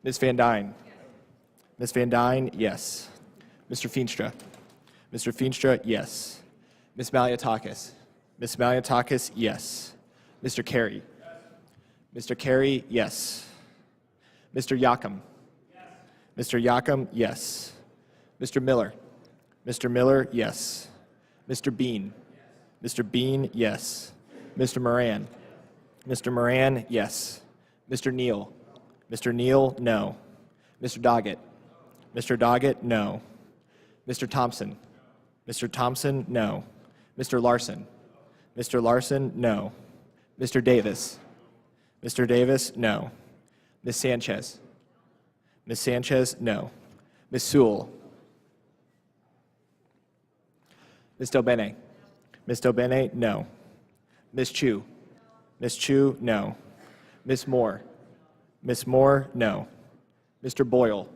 Ms. Van Dyne. Ms. Van Dyne, yes. Mr. Feenstra. Mr. Feenstra, yes. Ms. Malliotakis. Ms. Malliotakis, yes. Mr. Carey. Mr. Carey, yes. Mr. Yakum. Mr. Yakum, yes. Mr. Miller. Mr. Miller, yes. Mr. Bean. Mr. Bean, yes. Mr. Moran. Mr. Moran, yes. Mr. Neal. Mr. Neal, no. Mr. Doggett. Mr. Doggett, no. Mr. Thompson. Mr. Thompson, no. Mr. Larson. Mr. Larson, no. Mr. Davis. Mr. Davis, no. Ms. Sanchez. Ms. Sanchez, no. Ms. Sewell. Ms. Delbene. Ms. Delbene, no. Ms. Chu. Ms. Chu, no. Ms. Moore. Ms. Moore, no. Mr. Boyle.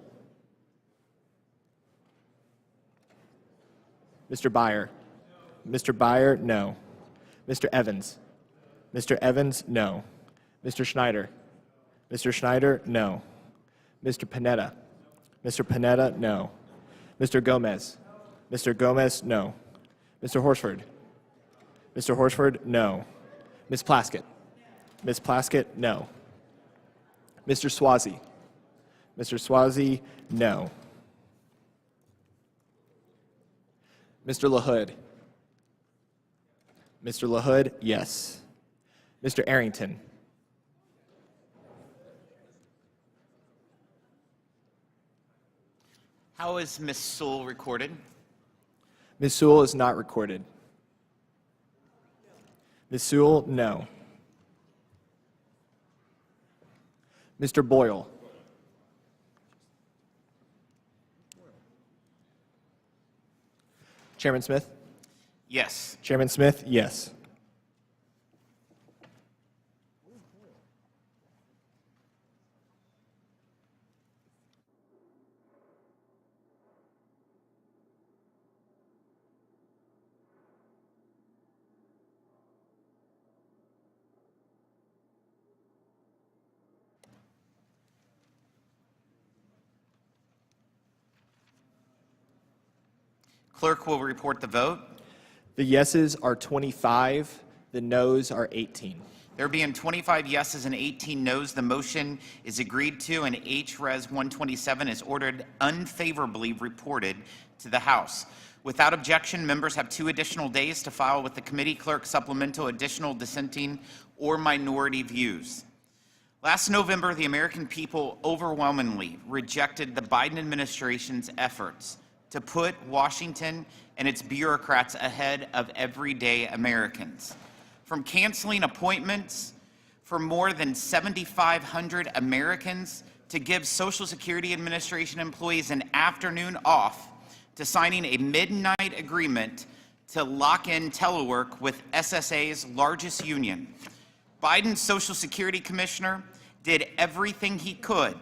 Mr. Byer. Mr. Byer, no. Mr. Evans. Mr. Evans, no. Mr. Schneider. Mr. Schneider, no. Mr. Panetta. Mr. Panetta, no. Mr. Gomez. Mr. Gomez, no. Mr. Horsford. Mr. Horsford, no. Ms. Plaskett. Ms. Plaskett, no. Mr. Swazi. Mr. Swazi, no. Mr. LaHood. Mr. LaHood, yes. Mr. Arrington. How is Ms. Sewell recorded? Ms. Sewell is not recorded. Ms. Sewell, no. Mr. Boyle. Chairman Smith? Yes. Chairman Smith, yes. Clerk will report the vote. The yeses are 25, the noes are 18. There being 25 yeses and 18 noes, the motion is agreed to, and H-Res 127 is ordered unfavorably reported to the House. Without objection, members have 2 additional days to file with the committee clerk supplemental additional dissenting or minority views. Last November, the American people overwhelmingly rejected the Biden administration's efforts to put Washington and its bureaucrats ahead of everyday Americans. From canceling appointments for more than 7,500 Americans to give Social Security Administration employees an afternoon off, to signing a midnight agreement to lock in telework with SSA's largest union, Biden's Social Security Commissioner did everything he could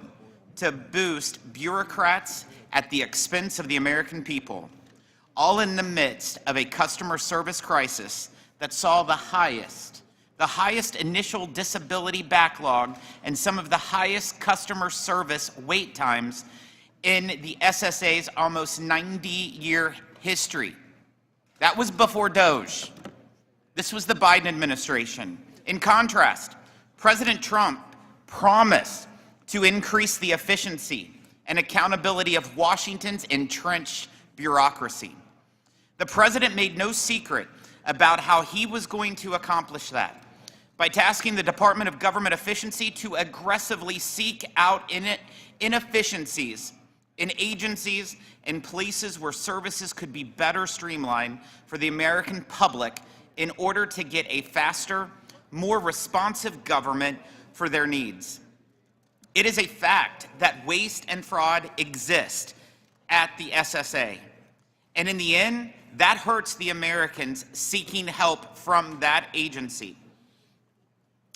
to boost bureaucrats at the expense of the American people, all in the midst of a customer service crisis that saw the highest initial disability backlog and some of the highest customer service wait times in the SSA's almost 90-year history. That was before DOGE. This was the Biden administration. In contrast, President Trump promised to increase the efficiency and accountability of Washington's entrenched bureaucracy. The president made no secret about how he was going to accomplish that by tasking the Department of Government Efficiency to aggressively seek out inefficiencies in agencies and places where services could be better streamlined for the American public in order to get a faster, more responsive government for their needs. It is a fact that waste and fraud exist at the SSA. And in the end, that hurts the Americans seeking help from that agency.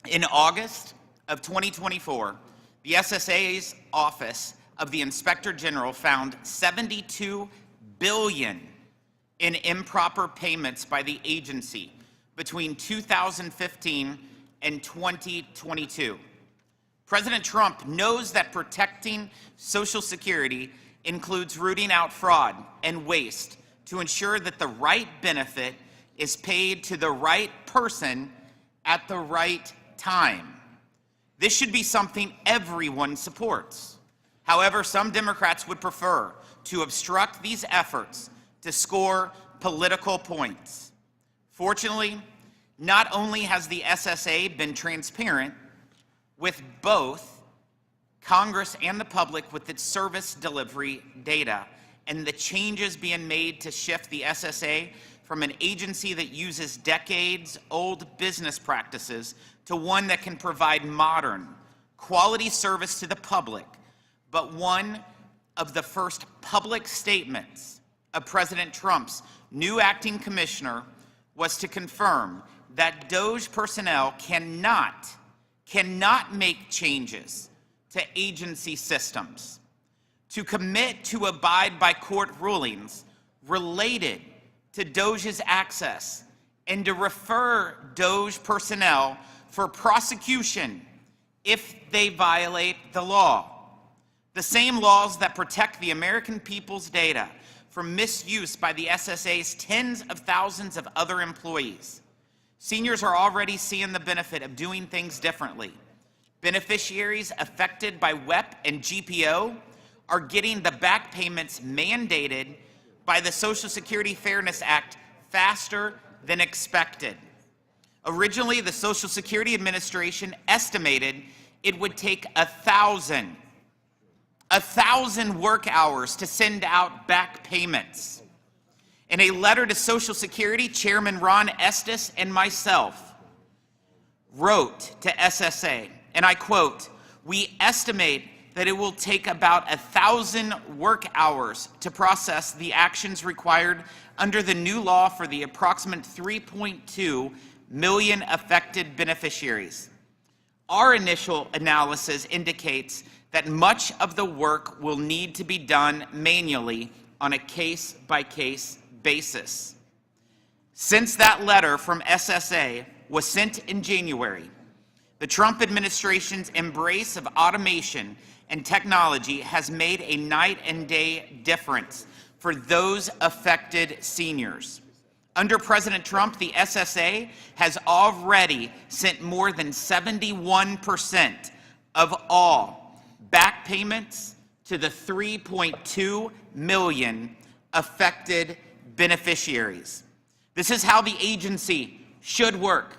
In August of 2024, the SSA's Office of the Inspector General found $72 billion in improper payments by the agency between 2015 and 2022. President Trump knows that protecting Social Security includes rooting out fraud and waste to ensure that the right benefit is paid to the right person at the right time. This should be something everyone supports. However, some Democrats would prefer to obstruct these efforts to score political points. Fortunately, not only has the SSA been transparent with both Congress and the public with its service delivery data and the changes being made to shift the SSA from an agency that uses decades-old business practices to one that can provide modern, quality service to the public. But one of the first public statements of President Trump's new acting commissioner was to confirm that DOGE personnel cannot make changes to agency systems, to commit to abide by court rulings related to DOGE's access, and to refer DOGE personnel for prosecution if they violate the law. The same laws that protect the American people's data from misuse by the SSA's tens of thousands of other employees. Seniors are already seeing the benefit of doing things differently. Beneficiaries affected by WEP and GPO are getting the back payments mandated by the Social Security Fairness Act faster than expected. Originally, the Social Security Administration estimated it would take 1,000 work hours to send out back payments. In a letter to Social Security, Chairman Ron Estes and myself wrote to SSA, and I quote, "We estimate that it will take about 1,000 work hours to process the actions required under the new law for the approximate 3.2 million affected beneficiaries. Our initial analysis indicates that much of the work will need to be done manually on a case-by-case basis." Since that letter from SSA was sent in January, the Trump administration's embrace of automation and technology has made a night and day difference for those affected seniors. Under President Trump, the SSA has already sent more than 71% of all back payments to the 3.2 million affected beneficiaries. This is how the agency should work.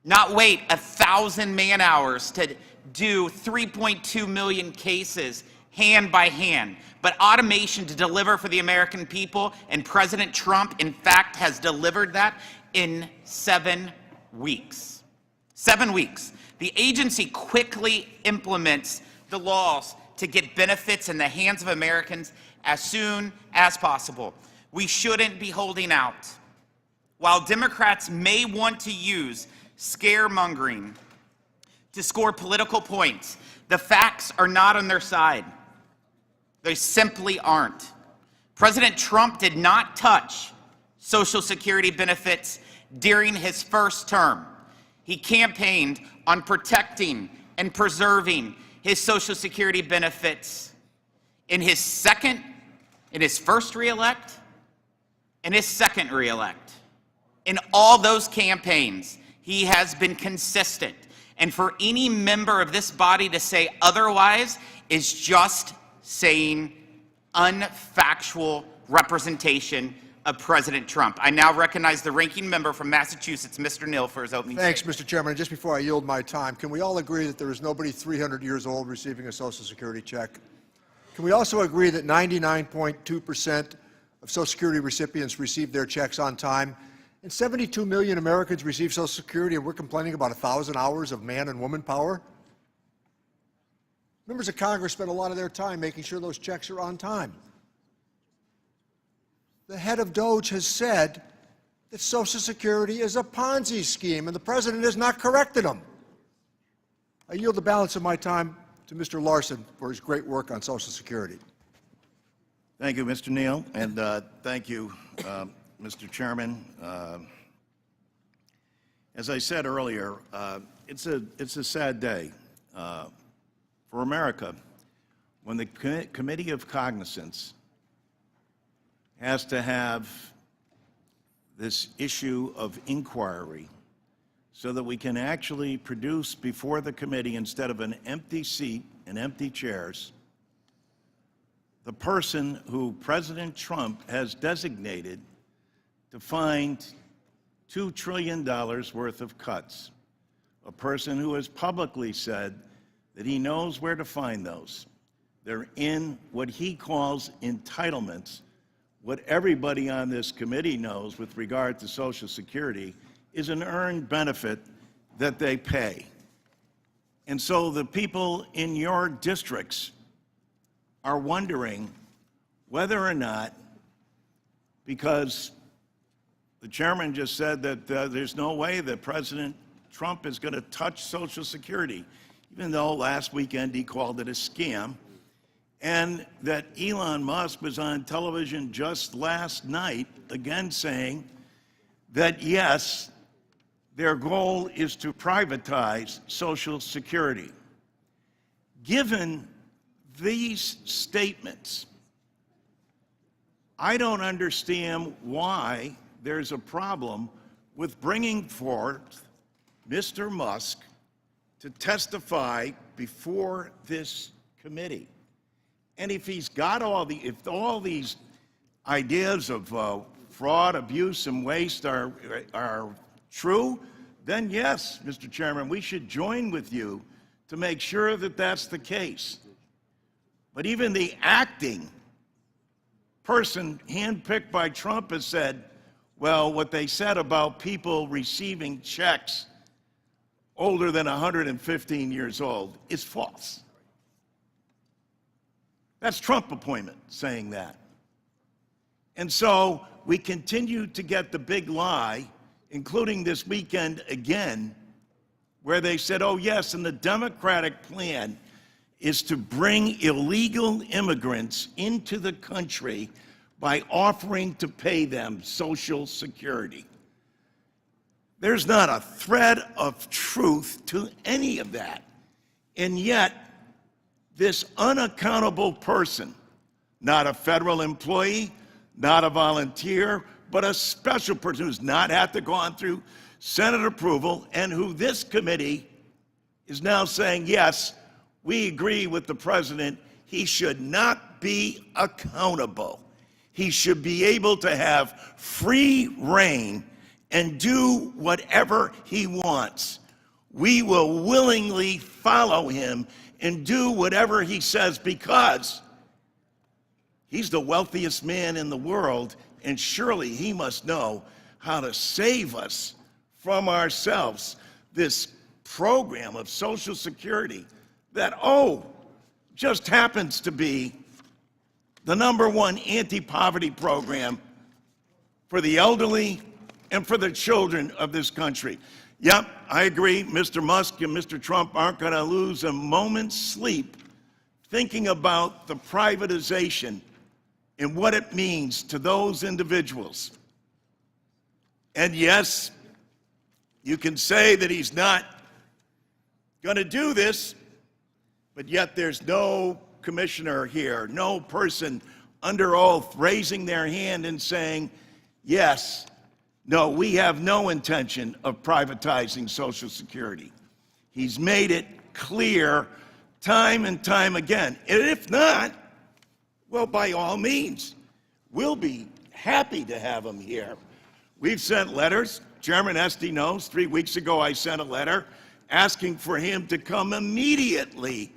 Not wait 1,000 man-hours to do 3.2 million cases hand by hand, but automation to deliver for the American people, and President Trump, in fact, has delivered that in 7 weeks. 7 weeks. The agency quickly implements the laws to get benefits in the hands of Americans as soon as possible. We shouldn't be holding out. While Democrats may want to use scaremongering to score political points, the facts are not on their side. They simply aren't. President Trump did not touch Social Security benefits during his first term. He campaigned on protecting and preserving his Social Security benefits in his first reelect, and his second reelect. In all those campaigns, he has been consistent. And for any member of this body to say otherwise is just saying unfactual representation of President Trump. I now recognize the ranking member from Massachusetts, Mr. Neal, for his opening Thanks, statement. Mr. Chairman. Just before I yield my time, can we all agree that there is nobody 300 years old receiving a Social Security check? Can we also agree that 99.2% of Social Security recipients receive their checks on time? And 72 million Americans receive Social Security, and we're complaining about 1,000 hours of man and woman power? Members of Congress spend a lot of their time making sure those checks are on time. The head of DOGE has said that Social Security is a Ponzi scheme, and the President has not corrected him. I yield the balance of my time to Mr. Larson for his great work on Social Security. Thank you, Mr. Neal, and thank you, Mr. Chairman. As I said earlier, it's a sad day for America. When the Committee of Cognizance has to have this issue of inquiry so that we can actually produce before the committee, instead of an empty seat and empty chairs, the person who President Trump has designated to find $2 trillion worth of cuts, a person who has publicly said that he knows where to find those. They're in what he calls entitlements. What everybody on this committee knows with regard to Social Security is an earned benefit that they pay. And so the people in your districts are wondering whether or not, because the chairman just said that there's no way that President Trump is going to touch Social Security, even though last weekend he called it a scam, and that Elon Musk was on television just last night again saying that, yes, their goal is to privatize Social Security. Given these statements, I don't understand why there's a problem with bringing forth Mr. Musk to testify before this committee. And if he's got all these ideas of fraud, abuse, and waste are true, then yes, Mr. Chairman, we should join with you to make sure that that's the case. But even the acting person handpicked by Trump has said, well, what they said about people receiving checks older than 115 years old is false. That's Trump appointment saying that. And so we continue to get the big lie, including this weekend again, where they said, oh yes, and the Democratic plan is to bring illegal immigrants into the country by offering to pay them Social Security. There's not a thread of truth to any of that. And yet, this unaccountable person, not a federal employee, not a volunteer, but a special person who's not had to go on through Senate approval, and who this committee is now saying, yes, we agree with the president, he should not be accountable. He should be able to have free reign and do whatever he wants. We will willingly follow him and do whatever he says, because he's the wealthiest man in the world, and surely he must know how to save us from ourselves. This program of Social Security that, just happens to be the #1 anti-poverty program for the elderly and for the children of this country. Yep, I agree, Mr. Musk and Mr. Trump aren't going to lose a moment's sleep thinking about the privatization and what it means to those individuals. And yes, you can say that he's not going to do this, but yet there's no commissioner here, no person under oath raising their hand and saying, yes, no, we have no intention of privatizing Social Security. He's made it clear time and time again. And if not, well, by all means, we'll be happy to have him here. We've sent letters. Chairman Esty knows 3 weeks ago I sent a letter asking for him to come immediately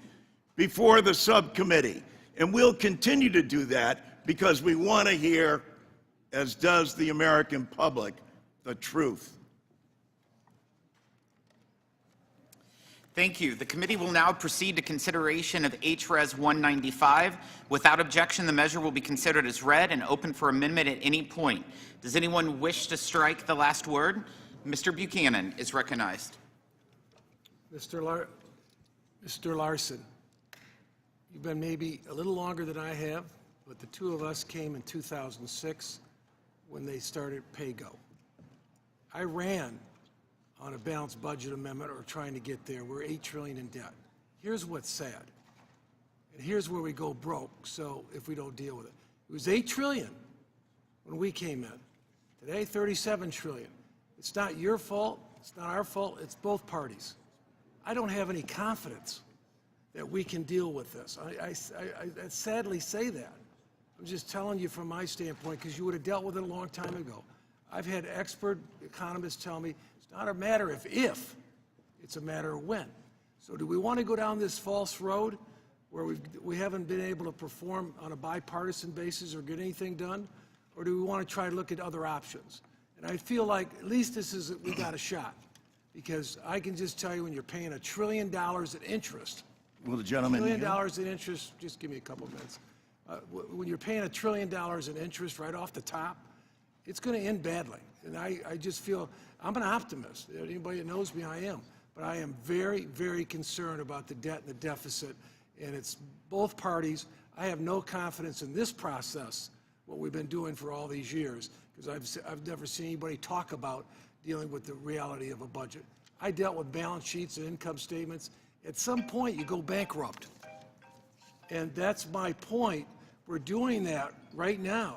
before the subcommittee. And we'll continue to do that because we want to hear, as does the American public, the truth. Thank you. The committee will now proceed to consideration of HRES 195. Without objection, the measure will be considered as read and open for amendment at any point. Does anyone wish to strike the last word? Mr. Buchanan is recognized. Mr. Larson, you've been maybe a little longer than I have, but the two of us came in 2006 when they started PAYGO. I ran on a balanced budget amendment or trying to get there. We're $8 trillion in debt. Here's what's sad. And here's where we go broke, so if we don't deal with it. It was $8 trillion when we came in. Today, $37 trillion. It's not your fault, it's not our fault, it's both parties. I don't have any confidence that we can deal with this. I sadly say that. I'm just telling you from my standpoint, because you would have dealt with it a long time ago. I've had expert economists tell me it's not a matter of if, it's a matter of when. So do we want to go down this false road where we haven't been able to perform on a bipartisan basis or get anything done? Or do we want to try to look at other options? And I feel like at least we got a shot. Because I can just tell you, when you're paying $1 trillion in interest, Will the gentleman $1 yield? trillion in interest, just give me a couple minutes. When you're paying $1 trillion in interest right off the top, it's going to end badly. And I just feel, I'm an optimist. Anybody that knows me, I am. But I am very, very concerned about the debt and the deficit. And it's both parties. I have no confidence in this process, what we've been doing for all these years, because I've never seen anybody talk about dealing with the reality of a budget. I dealt with balance sheets and income statements. At some point, you go bankrupt. And that's my point. We're doing that right now.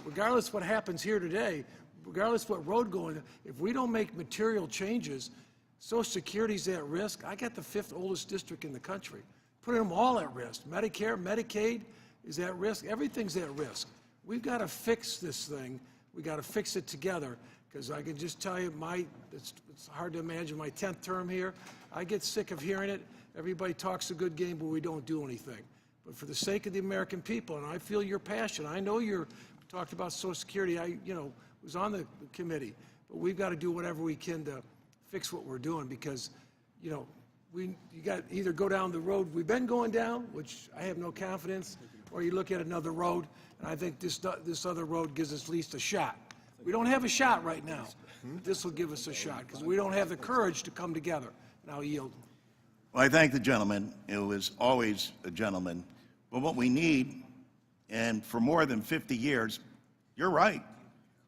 Regardless what happens here today, regardless what road going, if we don't make material changes, Social Security's at risk. I got the 5th oldest district in the country, putting them all at risk. Medicare, Medicaid is at risk. Everything's at risk. We've got to fix this thing. We got to fix it together. Because I can just tell you, it's hard to imagine my 10th term here. I get sick of hearing it. Everybody talks a good game, but we don't do anything. But for the sake of the American people, and I feel your passion. I know you talked about Social Security. I was on the committee. But we've got to do whatever we can to fix what we're doing, because, you got to either go down the road we've been going down, which I have no confidence, or you look at another road, and I think this other road gives us at least a shot. We don't have a shot right now. This will give us a shot, because we don't have the courage to come together. And I'll yield. Well, I thank the gentleman. It was always a gentleman. But what we need, and for more than 50 years, you're right,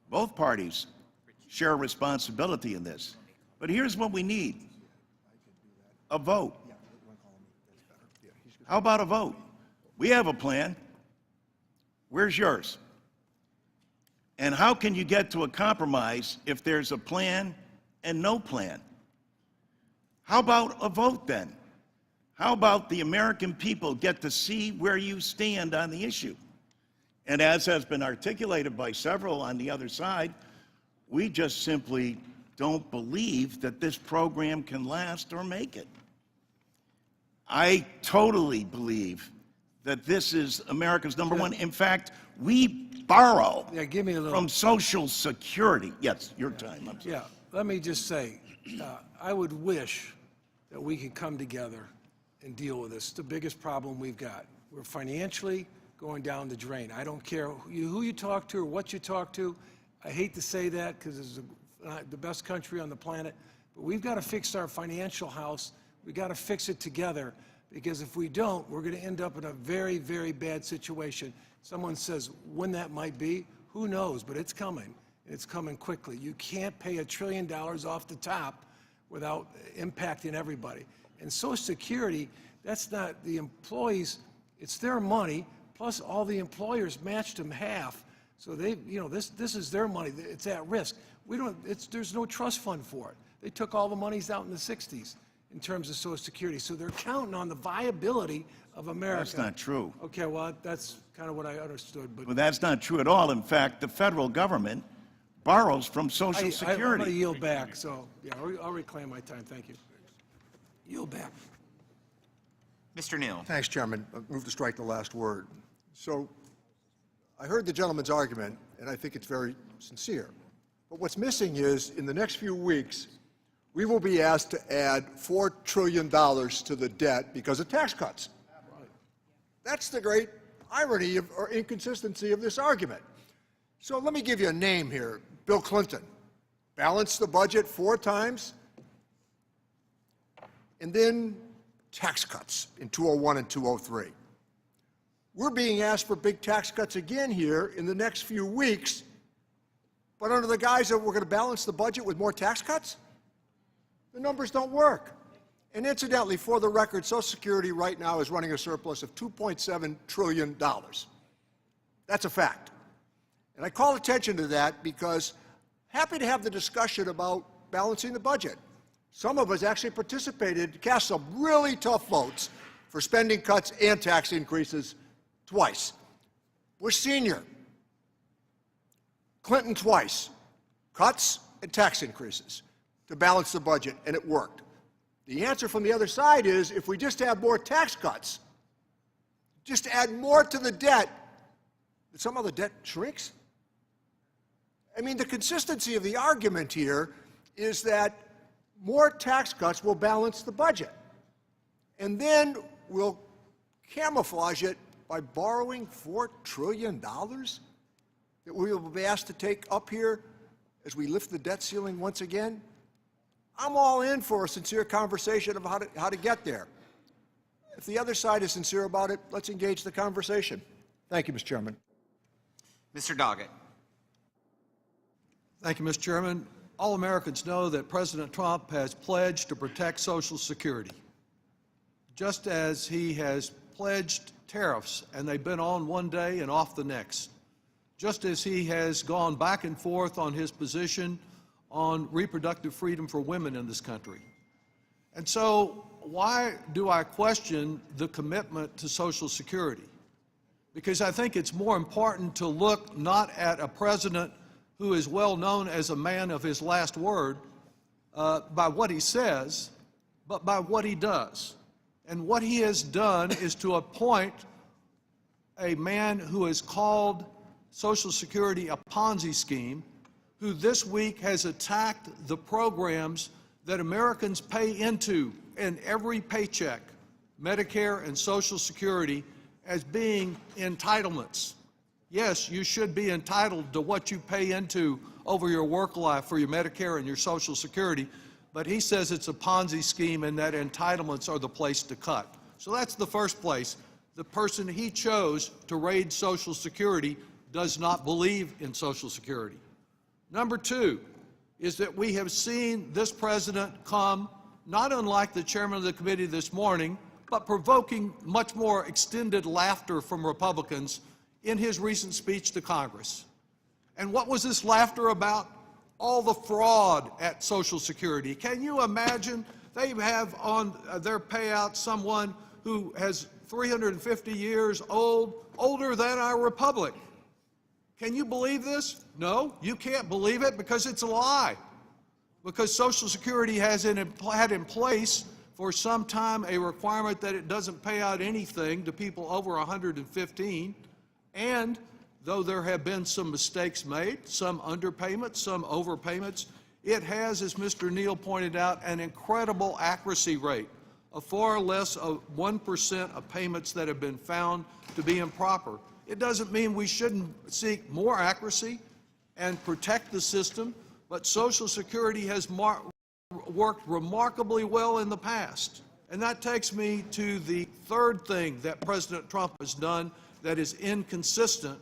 both parties share responsibility in this. But here's what we need: a vote. How about a vote? We have a plan. Where's yours? And how can you get to a compromise if there's a plan and no plan? How about a vote then? How about the American people get to see where you stand on the issue? And as has been articulated by several on the other side, we just simply don't believe that this program can last or make it. I totally believe that this is America's number one. In fact, we borrow Give me a little. from Social Security. Yes, your time. I'm sorry. Yeah, let me just say, I would wish that we could come together and deal with this. It's the biggest problem we've got. We're financially going down the drain. I don't care who you talk to or what you talk to. I hate to say that, because it's the best country on the planet, but we've got to fix our financial house. We've got to fix it together, because if we don't, we're going to end up in a very, very bad situation. Someone says when that might be, who knows, but it's coming. It's coming quickly. You can't pay $1 trillion off the top without impacting everybody. And Social Security, that's not the employees, it's their money, plus all the employers matched them half. So they, this is their money. It's at risk. There's no trust fund for it. They took all the monies out in the 60s in terms of Social Security. So they're counting on the viability of America. That's not true. Okay, well, that's kind of what I understood. But Well, that's not true at all. In fact, the federal government borrows from Social I'm Security. going to yield back, so yeah, I'll reclaim my time. Thank you. Yield back. Mr. Neal. Thanks, Chairman. I move to strike the last word. So I heard the gentleman's argument, and I think it's very sincere. But what's missing is, in the next few weeks, we will be asked to add $4 trillion to the debt because of tax cuts. That's the great irony or inconsistency of this argument. So let me give you a name here. Bill Clinton balanced the budget 4 times, and then tax cuts in 2001 and 2003. We're being asked for big tax cuts again here in the next few weeks, but under the guise that we're going to balance the budget with more tax cuts? The numbers don't work. And incidentally, for the record, Social Security right now is running a surplus of $2.7 trillion. That's a fact. And I call attention to that because happy to have the discussion about balancing the budget. Some of us actually participated, cast some really tough votes for spending cuts and tax increases twice. Bush Sr., Clinton twice, cuts and tax increases to balance the budget, and it worked. The answer from the other side is if we just have more tax cuts, just add more to the debt, that somehow the debt shrinks? I mean, the consistency of the argument here is that more tax cuts will balance the budget. And then we'll camouflage it by borrowing $4 trillion that we will be asked to take up here as we lift the debt ceiling once again. I'm all in for a sincere conversation of how to get there. If the other side is sincere about it, let's engage the conversation. Thank you, Mr. Chairman. Mr. Doggett. Thank you, Mr. Chairman. All Americans know that President Trump has pledged to protect Social Security, just as he has pledged tariffs, and they've been on one day and off the next, just as he has gone back and forth on his position on reproductive freedom for women in this country. And so why do I question the commitment to Social Security? Because I think it's more important to look not at a president who is well known as a man of his last word by what he says, but by what he does. And what he has done is to appoint a man who has called Social Security a Ponzi scheme, who this week has attacked the programs that Americans pay into in every paycheck, Medicare and Social Security, as being entitlements. Yes, you should be entitled to what you pay into over your work life for your Medicare and your Social Security, but he says it's a Ponzi scheme and that entitlements are the place to cut. So that's the first place. The person he chose to raid Social Security does not believe in Social Security. Number two is that we have seen this president come, not unlike the chairman of the committee this morning, but provoking much more extended laughter from Republicans in his recent speech to Congress. And what was this laughter about? All the fraud at Social Security. Can you imagine? They have on their payout someone who has 350 years old, older than our republic. Can you believe this? No, you can't believe it because it's a lie. Because Social Security has had in place for some time a requirement that it doesn't pay out anything to people over 115. And though there have been some mistakes made, some underpayments, some overpayments, it has, as Mr. Neal pointed out, an incredible accuracy rate of far less of 1% of payments that have been found to be improper. It doesn't mean we shouldn't seek more accuracy and protect the system, but Social Security has worked remarkably well in the past. And that takes me to the third thing that President Trump has done that is inconsistent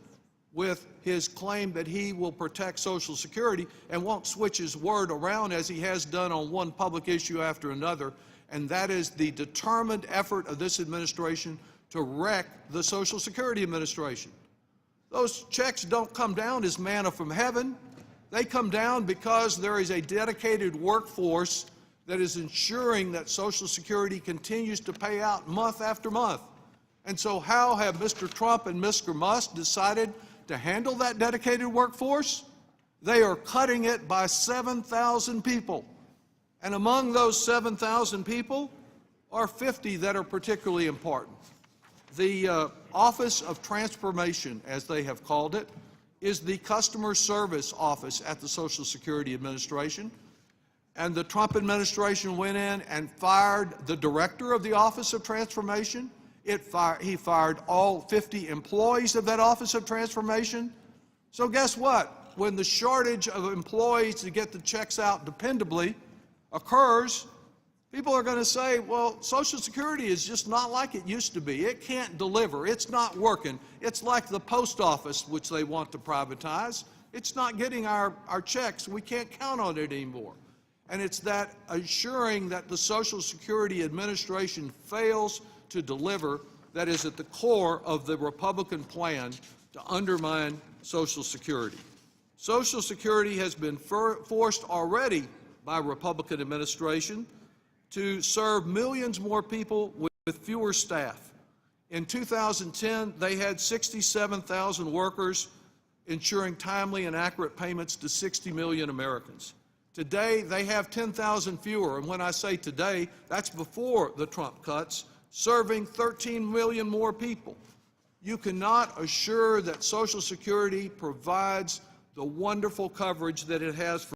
with his claim that he will protect Social Security and won't switch his word around as he has done on one public issue after another, and that is the determined effort of this administration to wreck the Social Security Administration. Those checks don't come down as manna from heaven. They come down because there is a dedicated workforce that is ensuring that Social Security continues to pay out month after month. And so how have Mr. Trump and Mr. Musk decided to handle that dedicated workforce? They are cutting it by 7,000 people. And among those 7,000 people are 50 that are particularly important. The Office of Transformation, as they have called it, is the customer service office at the Social Security Administration. And the Trump administration went in and fired the director of the Office of Transformation. He fired all 50 employees of that Office of Transformation. So guess what? When the shortage of employees to get the checks out dependably occurs, people are going to say, well, Social Security is just not like it used to be. It can't deliver. It's not working. It's like the post office, which they want to privatize. It's not getting our checks. We can't count on it anymore. And it's that assuring that the Social Security Administration fails to deliver that is at the core of the Republican plan to undermine Social Security. Social Security has been forced already by Republican administration to serve millions more people with fewer staff. In 2010, they had 67,000 workers ensuring timely and accurate payments to 60 million Americans. Today, they have 10,000 fewer, and when I say today, that's before the Trump cuts, serving 13 million more people. You cannot assure that Social Security provides the wonderful coverage that it has for